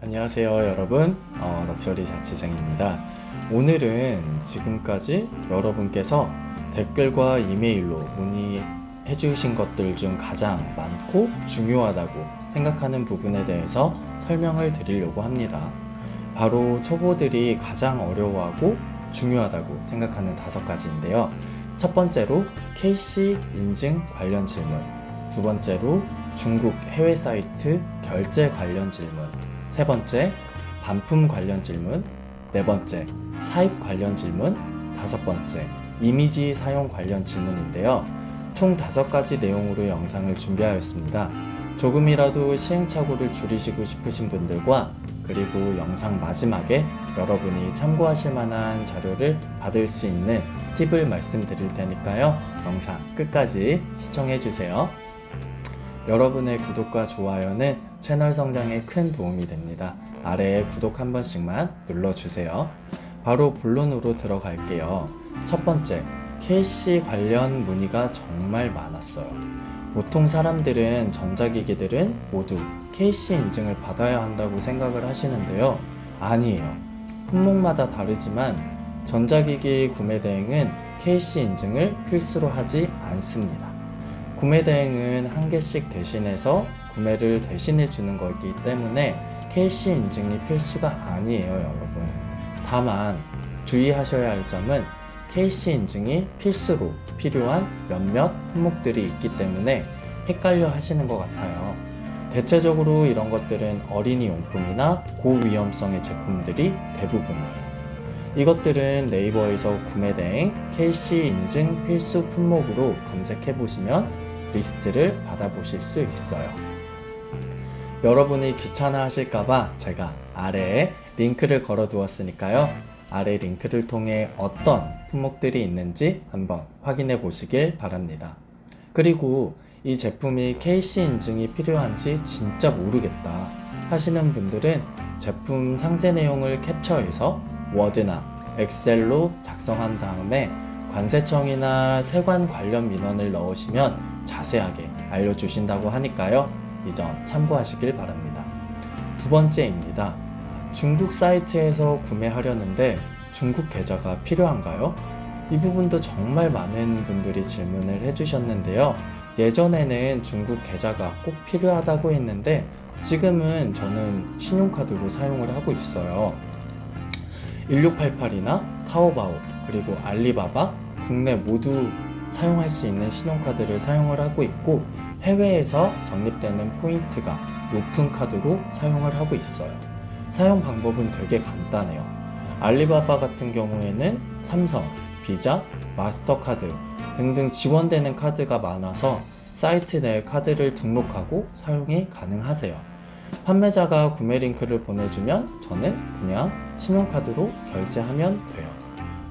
안녕하세요 여러분, 럭셔리 자취생입니다. 오늘은 지금까지 여러분께서 댓글과 이메일로 문의해 주신 것들 중 가장 많고 중요하다고 생각하는 부분에 대해서 설명을 드리려고 합니다. 바로 초보들이 가장 어려워하고 중요하다고 생각하는 5가지인데요. 첫 번째로 KC 인증 관련 질문, 두 번째로 중국 해외 사이트 결제 관련 질문, 세 번째, 반품 관련 질문, 네 번째, 사입 관련 질문, 다섯 번째, 이미지 사용 관련 질문인데요. 총 5가지 내용으로 영상을 준비하였습니다. 조금이라도 시행착오를 줄이시고 싶으신 분들과 그리고 영상 마지막에 여러분이 참고하실 만한 자료를 받을 수 있는 팁을 말씀드릴 테니까요. 영상 끝까지 시청해주세요. 여러분의 구독과 좋아요는 채널 성장에 큰 도움이 됩니다. 아래에 구독 한 번씩만 눌러주세요. 바로 본론으로 들어갈게요. 첫 번째, KC 관련 문의가 정말 많았어요. 보통 사람들은 전자기기들은 모두 KC 인증을 받아야 한다고 생각을 하시는데요. 아니에요. 품목마다 다르지만 전자기기 구매 대행은 KC 인증을 필수로 하지 않습니다. 구매 대행은 한 개씩 대신해서 구매를 대신해 주는 거기 때문에 KC 인증이 필수가 아니에요, 여러분. 다만 주의하셔야 할 점은 KC 인증이 필수로 필요한 몇몇 품목들이 있기 때문에 헷갈려 하시는 것 같아요. 대체적으로 이런 것들은 어린이 용품이나 고위험성의 제품들이 대부분이에요. 이것들은 네이버에서 구매 대행 KC 인증 필수 품목으로 검색해 보시면 리스트를 받아보실 수 있어요. 여러분이 귀찮아 하실까봐 제가 아래에 링크를 걸어 두었으니까요. 아래 링크를 통해 어떤 품목들이 있는지 한번 확인해 보시길 바랍니다. 그리고 이 제품이 KC 인증이 필요한지 진짜 모르겠다 하시는 분들은 제품 상세 내용을 캡처해서 워드나 엑셀로 작성한 다음에 관세청이나 세관 관련 민원을 넣으시면 자세하게 알려주신다고 하니까요. 이 점 참고하시길 바랍니다. 두 번째입니다. 중국 사이트에서 구매하려는데 중국 계좌가 필요한가요? 이 부분도 정말 많은 분들이 질문을 해주셨는데요. 예전에는 중국 계좌가 꼭 필요하다고 했는데 지금은 저는 신용카드로 사용을 하고 있어요. 1688이나 타오바오 그리고 알리바바 국내 모두 사용할 수 있는 신용카드를 사용을 하고 있고 해외에서 적립되는 포인트가 높은 카드로 사용을 하고 있어요. 사용 방법은 되게 간단해요. 알리바바 같은 경우에는 삼성, 비자, 마스터카드 등등 지원되는 카드가 많아서 사이트 내에 카드를 등록하고 사용이 가능하세요. 판매자가 구매 링크를 보내주면 저는 그냥 신용카드로 결제하면 돼요.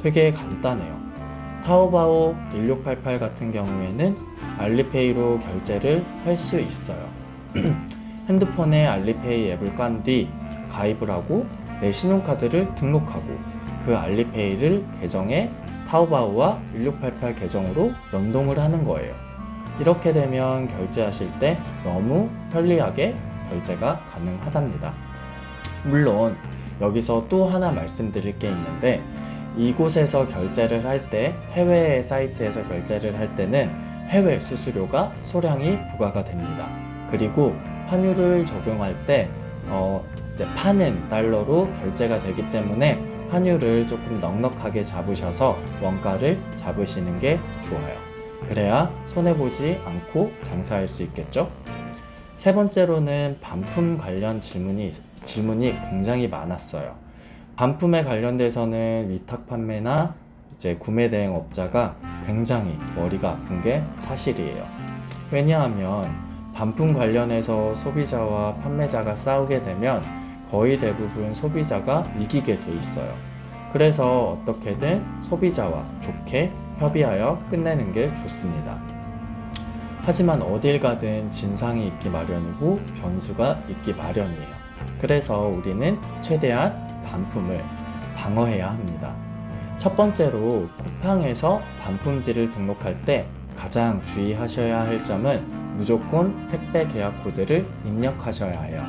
되게 간단해요. 타오바오 1688 같은 경우에는 알리페이로 결제를 할 수 있어요. 핸드폰에 알리페이 앱을 깐 뒤 가입을 하고 내 신용카드를 등록하고 그 알리페이를 계정에 타오바오와 1688 계정으로 연동을 하는 거예요. 이렇게 되면 결제하실 때 너무 편리하게 결제가 가능하답니다. 물론 여기서 또 하나 말씀드릴 게 있는데 이곳에서 결제를 할 때 해외 사이트에서 결제를 할 때는 해외 수수료가 소량이 부과가 됩니다. 그리고 환율을 적용할 때 이제 파는 달러로 결제가 되기 때문에 환율을 조금 넉넉하게 잡으셔서 원가를 잡으시는 게 좋아요. 그래야 손해보지 않고 장사할 수 있겠죠? 세 번째로는 반품 관련 질문이 굉장히 많았어요. 반품에 관련돼서는 위탁 판매나 이제 구매 대행 업자가 굉장히 머리가 아픈 게 사실이에요. 왜냐하면 반품 관련해서 소비자와 판매자가 싸우게 되면 거의 대부분 소비자가 이기게 돼 있어요. 그래서 어떻게든 소비자와 좋게 협의하여 끝내는 게 좋습니다. 하지만 어딜 가든 진상이 있기 마련이고 변수가 있기 마련이에요. 그래서 우리는 최대한 반품을 방어해야 합니다. 첫 번째로 쿠팡에서 반품지를 등록할 때 가장 주의하셔야 할 점은 무조건 택배 계약 코드를 입력하셔야 해요.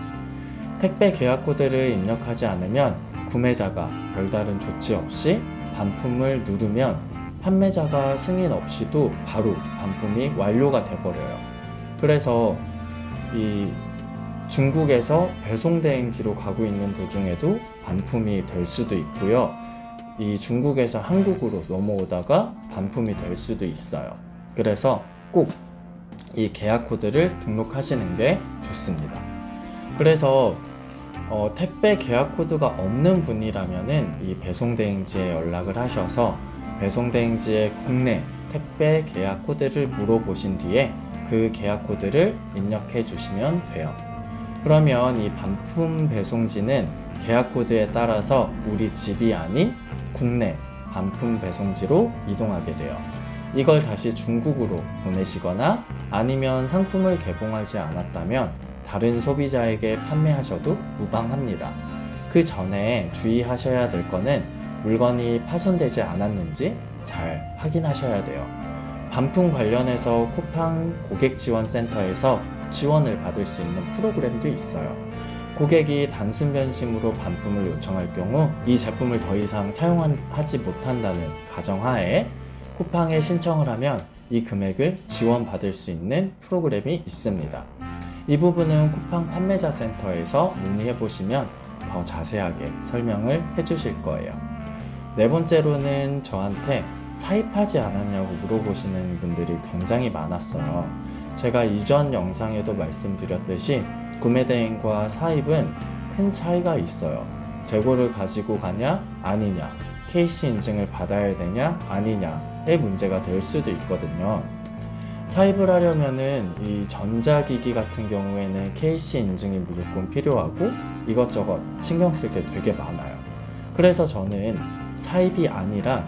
택배 계약 코드를 입력하지 않으면 구매자가 별다른 조치 없이 반품을 누르면 판매자가 승인 없이도 바로 반품이 완료가 돼버려요. 그래서 이 중국에서 배송 대행지로 가고 있는 도중에도 반품이 될 수도 있고요. 이 중국에서 한국으로 넘어오다가 반품이 될 수도 있어요. 그래서 꼭 이 계약 코드를 등록하시는 게 좋습니다. 그래서 택배 계약 코드가 없는 분이라면은 이 배송 대행지에 연락을 하셔서 배송 대행지의 국내 택배 계약 코드를 물어보신 뒤에 그 계약 코드를 입력해 주시면 돼요. 그러면 이 반품 배송지는 계약 코드에 따라서 우리 집이 아닌 국내 반품 배송지로 이동하게 돼요. 이걸 다시 중국으로 보내시거나 아니면 상품을 개봉하지 않았다면 다른 소비자에게 판매하셔도 무방합니다. 그 전에 주의하셔야 될 거는 물건이 파손되지 않았는지 잘 확인하셔야 돼요. 반품 관련해서 쿠팡 고객지원센터에서 지원을 받을 수 있는 프로그램도 있어요. 고객이 단순 변심으로 반품을 요청할 경우 이 제품을 더 이상 사용하지 못한다는 가정하에 쿠팡에 신청을 하면 이 금액을 지원받을 수 있는 프로그램이 있습니다. 이 부분은 쿠팡 판매자 센터에서 문의해 보시면 더 자세하게 설명을 해 주실 거예요. 네 번째로는 저한테 사입하지 않았냐고 물어보시는 분들이 굉장히 많았어요. 제가 이전 영상에도 말씀드렸듯이 구매 대행과 사입은 큰 차이가 있어요. 재고를 가지고 가냐 아니냐, KC 인증을 받아야 되냐 아니냐의 문제가 될 수도 있거든요. 사입을 하려면은 이 전자기기 같은 경우에는 KC 인증이 무조건 필요하고 이것저것 신경 쓸 게 되게 많아요. 그래서 저는 사입이 아니라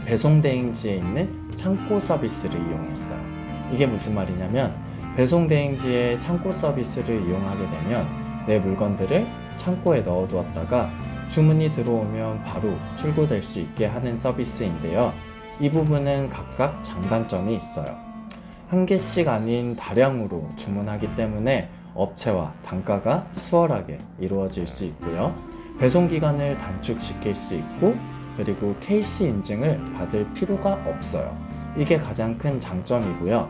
배송 대행지에 있는 창고 서비스를 이용했어요. 이게 무슨 말이냐면 배송 대행지의 창고 서비스를 이용하게 되면 내 물건들을 창고에 넣어두었다가 주문이 들어오면 바로 출고될 수 있게 하는 서비스인데요. 이 부분은 각각 장단점이 있어요. 한 개씩 아닌 다량으로 주문하기 때문에 업체와 단가가 수월하게 이루어질 수 있고요. 배송 기간을 단축시킬 수 있고 그리고 KC 인증을 받을 필요가 없어요. 이게 가장 큰 장점이고요.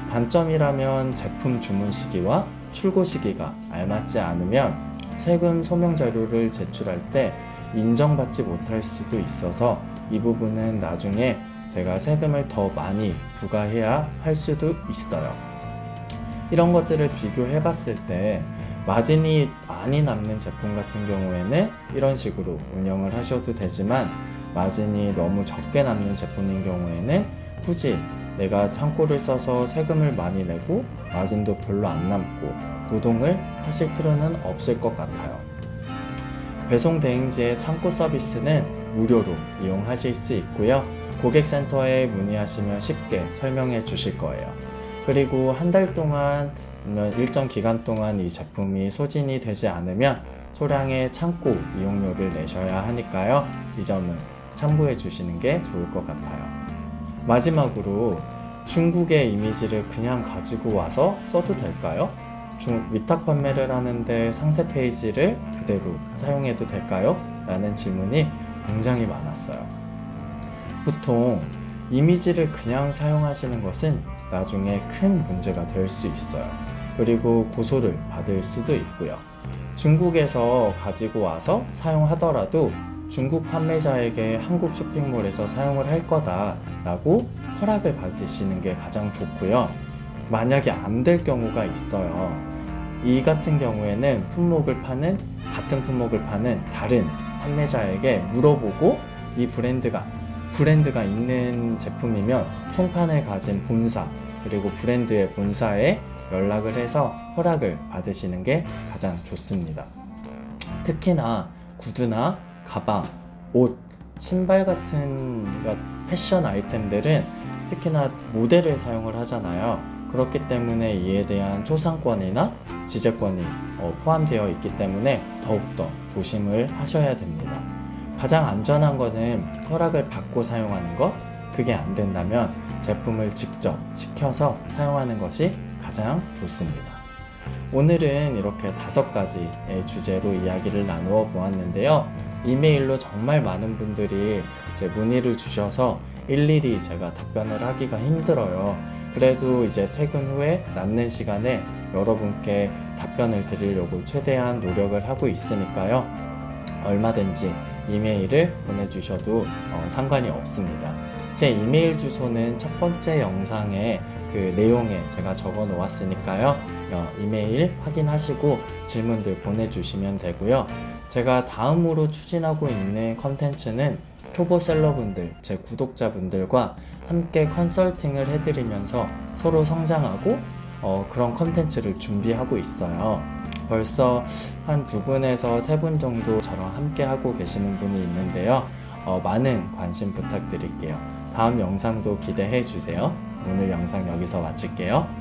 단점이라면 제품 주문 시기와 출고 시기가 알맞지 않으면 세금 소명 자료를 제출할 때 인정받지 못할 수도 있어서 이 부분은 나중에 제가 세금을 더 많이 부과해야 할 수도 있어요. 이런 것들을 비교해 봤을 때 마진이 많이 남는 제품 같은 경우에는 이런 식으로 운영을 하셔도 되지만 마진이 너무 적게 남는 제품인 경우에는 굳이 내가 창고를 써서 세금을 많이 내고 마진도 별로 안 남고 노동을 하실 필요는 없을 것 같아요. 배송 대행지의 창고 서비스는 무료로 이용하실 수 있고요. 고객센터에 문의하시면 쉽게 설명해 주실 거예요. 그리고 한 달 동안 일정 기간 동안 이 제품이 소진이 되지 않으면 소량의 창고 이용료를 내셔야 하니까요. 이 점은 참고해 주시는 게 좋을 것 같아요. 마지막으로 중국의 이미지를 그냥 가지고 와서 써도 될까요? 위탁 판매를 하는데 상세 페이지를 그대로 사용해도 될까요? 라는 질문이 굉장히 많았어요. 보통 이미지를 그냥 사용하시는 것은 나중에 큰 문제가 될 수 있어요. 그리고 고소를 받을 수도 있고요. 중국에서 가지고 와서 사용하더라도 중국 판매자에게 한국 쇼핑몰에서 사용을 할 거다라고 허락을 받으시는 게 가장 좋고요. 만약에 안 될 경우가 있어요. 이 같은 경우에는 같은 품목을 파는 다른 판매자에게 물어보고 이 브랜드가 있는 제품이면 총판을 가진 본사 그리고 브랜드의 본사에 연락을 해서 허락을 받으시는 게 가장 좋습니다. 특히나 구두나 가방, 옷, 신발 같은 패션 아이템들은 특히나 모델을 사용을 하잖아요. 그렇기 때문에 이에 대한 초상권이나 지재권이 포함되어 있기 때문에 더욱더 조심을 하셔야 됩니다. 가장 안전한 거는 허락을 받고 사용하는 것, 그게 안 된다면 제품을 직접 시켜서 사용하는 것이 가장 좋습니다. 오늘은 이렇게 5가지의 주제로 이야기를 나누어 보았는데요. 이메일로 정말 많은 분들이 이제 문의를 주셔서 일일이 제가 답변을 하기가 힘들어요. 그래도 이제 퇴근 후에 남는 시간에 여러분께 답변을 드리려고 최대한 노력을 하고 있으니까요. 얼마든지 이메일을 보내주셔도 상관이 없습니다. 제 이메일 주소는 첫 번째 영상에 그 내용에 제가 적어 놓았으니까요. 이메일 확인하시고 질문들 보내주시면 되고요. 제가 다음으로 추진하고 있는 컨텐츠는 초보셀러분들, 제 구독자분들과 함께 컨설팅을 해드리면서 서로 성장하고 그런 컨텐츠를 준비하고 있어요. 벌써 한 2분에서 3분 정도 저랑 함께 하고 계시는 분이 있는데요. 많은 관심 부탁드릴게요. 다음 영상도 기대해 주세요. 오늘 영상 여기서 마칠게요.